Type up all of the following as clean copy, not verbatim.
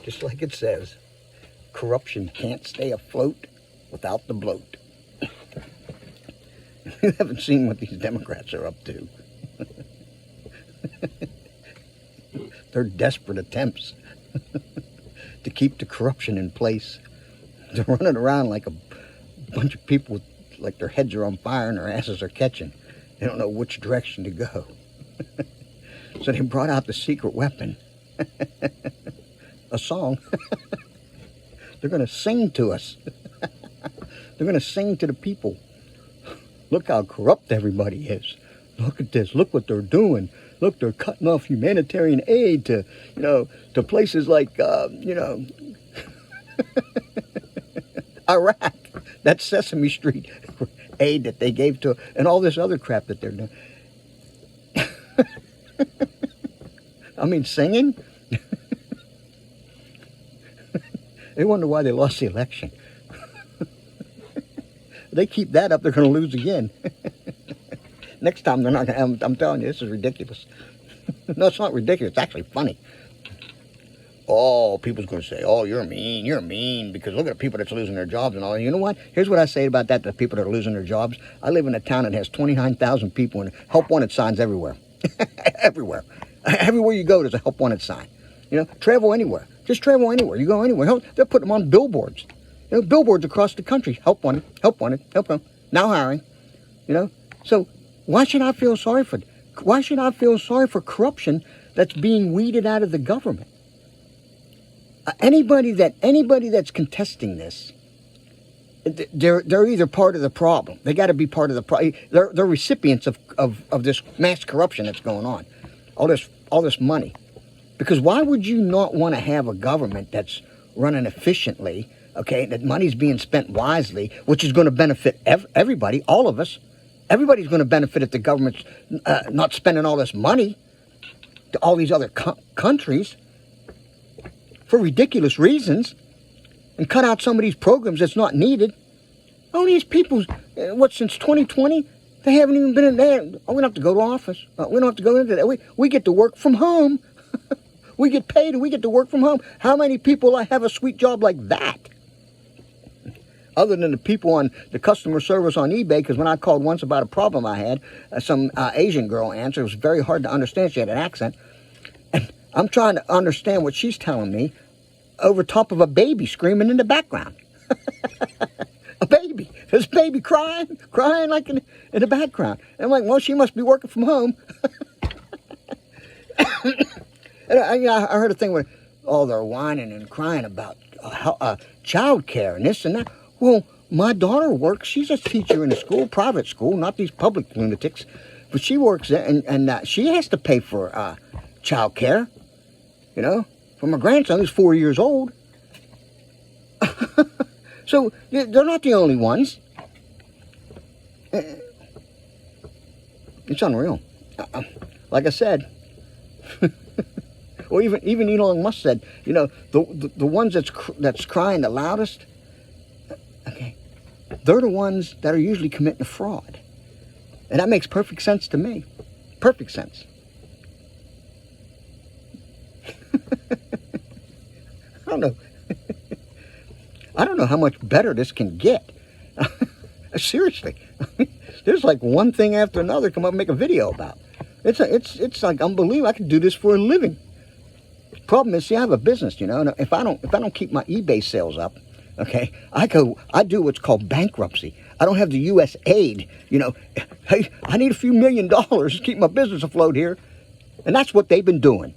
Just like it says, corruption can't stay afloat without the bloat. You haven't seen what these Democrats are up to. They're desperate attempts to keep the corruption in place. They're running around like a bunch of people with, like their heads are on fire and their asses are catching. They don't know which direction to go. So they brought out the secret weapon. A song. They're going to sing to us. They're going to sing to the people. Look how corrupt everybody is. Look at this. Look what they're doing. Look, they're cutting off humanitarian aid to, to places like, Iraq. That's Sesame Street aid that they gave to, and all this other crap that they're doing. I mean, singing? They wonder why they lost the election. They keep that up, they're going to lose again. Next time, they're not going to. I'm telling you, this is ridiculous. No, it's not ridiculous. It's actually funny. Oh, people's going to say, oh, you're mean, because look at the people that's losing their jobs and all. You know what? Here's what I say about that, the people that are losing their jobs. I live in a town that has 29,000 people and help wanted signs everywhere. Everywhere. Everywhere you go, there's a help wanted sign. Travel anywhere. Just travel anywhere. You go anywhere. They're putting them on billboards. Billboards across the country. Help wanted, help wanted, help wanted. Now hiring. So why should I feel sorry for corruption that's being weeded out of the government? Anybody that's contesting this, they're either part of the problem. They got to be part of the problem. They're recipients of this mass corruption that's going on. All this money. Because why would you not want to have a government that's running efficiently, okay, that money's being spent wisely, which is going to benefit everybody, all of us. Everybody's going to benefit if the government's not spending all this money to all these other countries for ridiculous reasons and cut out some of these programs that's not needed. All these people, since 2020, they haven't even been in there. Oh, we don't have to go to office. We don't have to go into that. We get to work from home. We get paid and we get to work from home. How many people have a sweet job like that? Other than the people on the customer service on eBay, because when I called once about a problem I had, some Asian girl answered. It was very hard to understand. She had an accent. And I'm trying to understand what she's telling me over top of a baby screaming in the background. A baby. This baby crying like in the background. And I'm like, well, she must be working from home. And I heard a thing where, they're whining and crying about child care and this and that. Well, my daughter works. She's a teacher in a school, private school, not these public lunatics. But she works there, and she has to pay for child care, for my grandson who's 4 years old. So they're not the only ones. It's unreal. Like I said, or even Elon Musk said, the ones that's crying the loudest, okay, they're the ones that are usually committing a fraud. And that makes perfect sense to me. Perfect sense. I don't know. I don't know how much better this can get. Seriously. There's like one thing after another come up and make a video about. It's like unbelievable. I could do this for a living. Problem is, see, I have a business, if I don't keep my eBay sales up, okay, I do what's called bankruptcy. I don't have the U.S. aid, hey, I need a few $1 million to keep my business afloat here. And that's what they've been doing.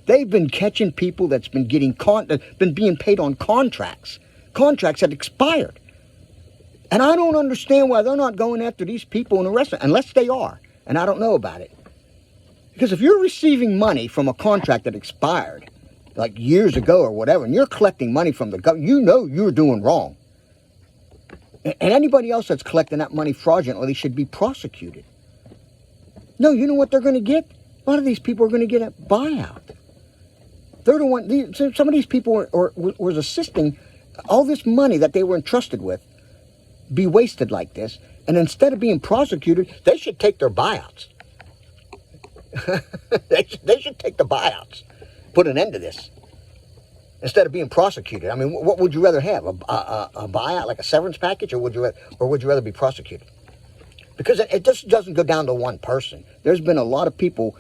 They've been catching people that's been been being paid on contracts that expired. And I don't understand why they're not going after these people and arresting them, unless they are, and I don't know about it. Because if you're receiving money from a contract that expired, like years ago or whatever, and you're collecting money from the government, you're doing wrong. And anybody else that's collecting that money fraudulently should be prosecuted. No, you know what they're going to get? A lot of these people are going to get a buyout. They're the one. Some of these people was assisting all this money that they were entrusted with be wasted like this, and instead of being prosecuted, they should take their buyouts. They should take the buyouts. Put an end to this. instead of being prosecuted. I mean, what would you rather have? A buyout, like a severance package, or would you rather be prosecuted? Because it just doesn't go down to one person. There's been a lot of people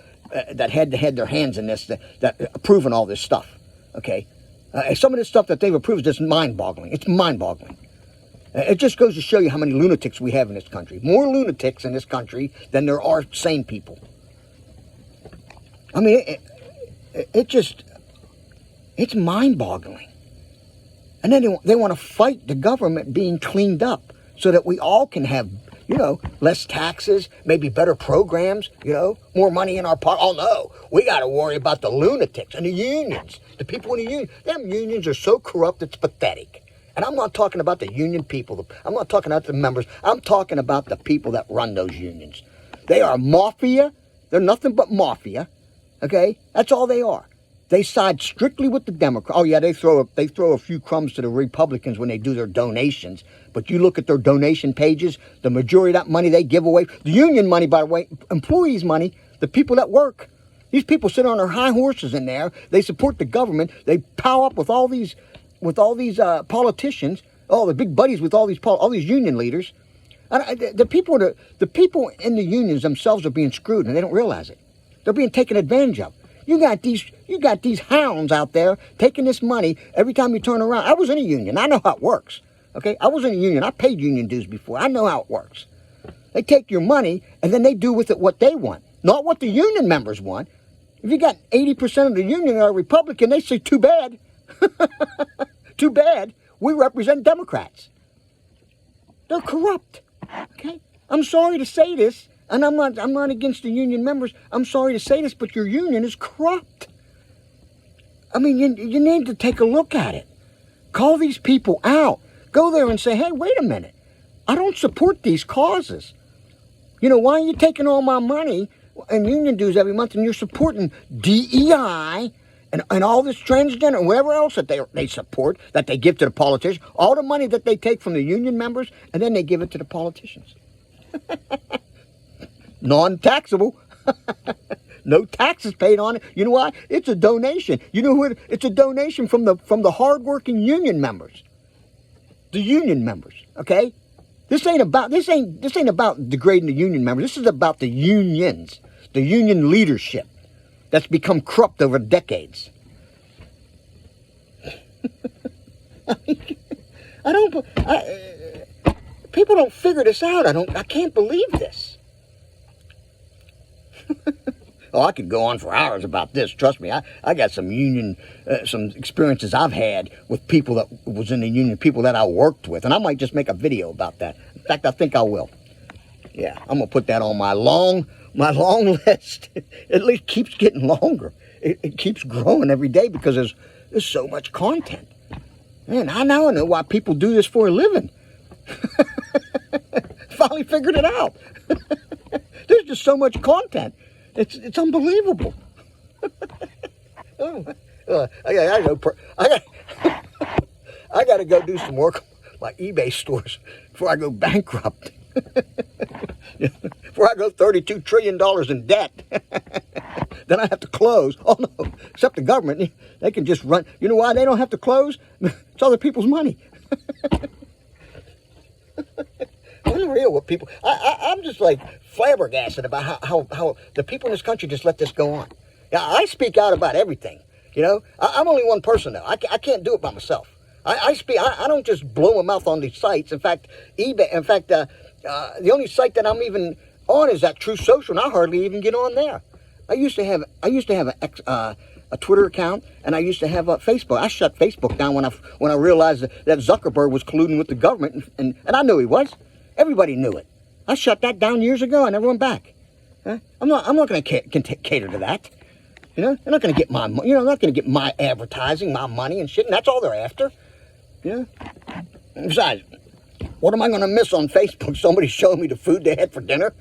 that had their hands in this, that approving all this stuff. Okay, some of this stuff that they've approved is just mind-boggling. It's mind-boggling. It just goes to show you how many lunatics we have in this country. More lunatics in this country than there are sane people. I mean, it's mind-boggling. And then they want to fight the government being cleaned up so that we all can have, less taxes, maybe better programs, more money in our pocket. Oh, no, we got to worry about the lunatics and the unions. The people in the union. Them unions are so corrupt, it's pathetic. And I'm not talking about the union people. I'm not talking about the members. I'm talking about the people that run those unions. They are mafia. They're nothing but mafia. Okay? That's all they are. They side strictly with the Democrats. Oh, yeah, they throw a few crumbs to the Republicans when they do their donations. But you look at their donation pages, the majority of that money they give away, the union money, by the way, employees' money, the people that work. These people sit on their high horses in there. They support the government. They pile up with all these politicians, the big buddies with all these union leaders. And the people in the unions themselves are being screwed, and they don't realize it. They're being taken advantage of. You got these hounds out there taking this money every time you turn around. I was in a union. I know how it works. Okay, I was in a union. I paid union dues before. I know how it works. They take your money and then they do with it what they want, not what the union members want. If you got 80% of the union are Republican, they say, too bad. Too bad. We represent Democrats. They're corrupt. Okay? I'm sorry to say this, and I'm not against the union members. I'm sorry to say this, but your union is corrupt. I mean, you need to take a look at it. Call these people out. Go there and say, hey, wait a minute. I don't support these causes. Why are you taking all my money and union dues every month, and you're supporting DEI and all this transgender and whatever else that they support, that they give to the politicians, all the money that they take from the union members, and then they give it to the politicians. Non-taxable. No taxes paid on it. You know why? It's a donation. You know what? It's a donation from the hard-working union members. The union members, okay? This ain't about degrading the union members. This is about the unions, the union leadership that's become corrupt over decades. People don't figure this out. I can't believe this. Oh, I could go on for hours about this. Trust me, I got some some experiences I've had with people that was in the union, people that I worked with, and I might just make a video about that. In fact, I think I will. Yeah, I'm gonna put that on my long list. It at least keeps getting longer. It keeps growing every day because there's so much content. Man, I now know why people do this for a living. Finally figured it out. There's just so much content. It's unbelievable. I got to go do some work on my eBay stores before I go bankrupt. Before I go $32 trillion in debt. Then I have to close. Oh, no. Except the government. They can just run. You know why they don't have to close? It's other people's money. Unreal what people... I'm just like flabbergasted about how the people in this country just let this go on. Yeah, I speak out about everything. I'm only one person though. I can't do it by myself. I don't just blow my mouth on these sites. In fact, eBay. In fact, the only site that I'm even on is that Truth Social, and I hardly even get on there. I used to have a Twitter account, and I used to have a Facebook. I shut Facebook down when I realized that Zuckerberg was colluding with the government, and I knew he was. Everybody knew it. I shut that down years ago. I never went back. I'm not going to cater to that. They're not going to get my, I'm not going to get my advertising, my money and shit, and that's all they're after. Besides, what am I going to miss on Facebook? Somebody showing me the food they had for dinner?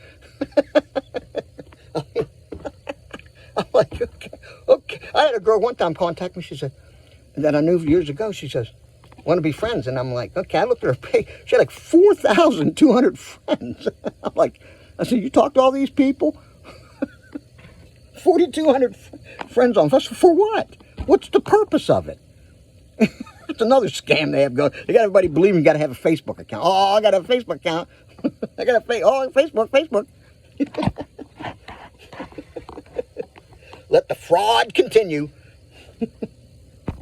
I'm like, okay. I had a girl one time contact me. She said, that I knew years ago. She says, want to be friends? And I'm like, okay. I looked at her page. She had like 4,200 friends. I said, you talk to all these people? 4,200 friends on Facebook. For what? What's the purpose of it? It's another scam they have going. They got everybody believing you got to have a Facebook account. Oh, I got a Facebook account. I got Facebook. Let the fraud continue.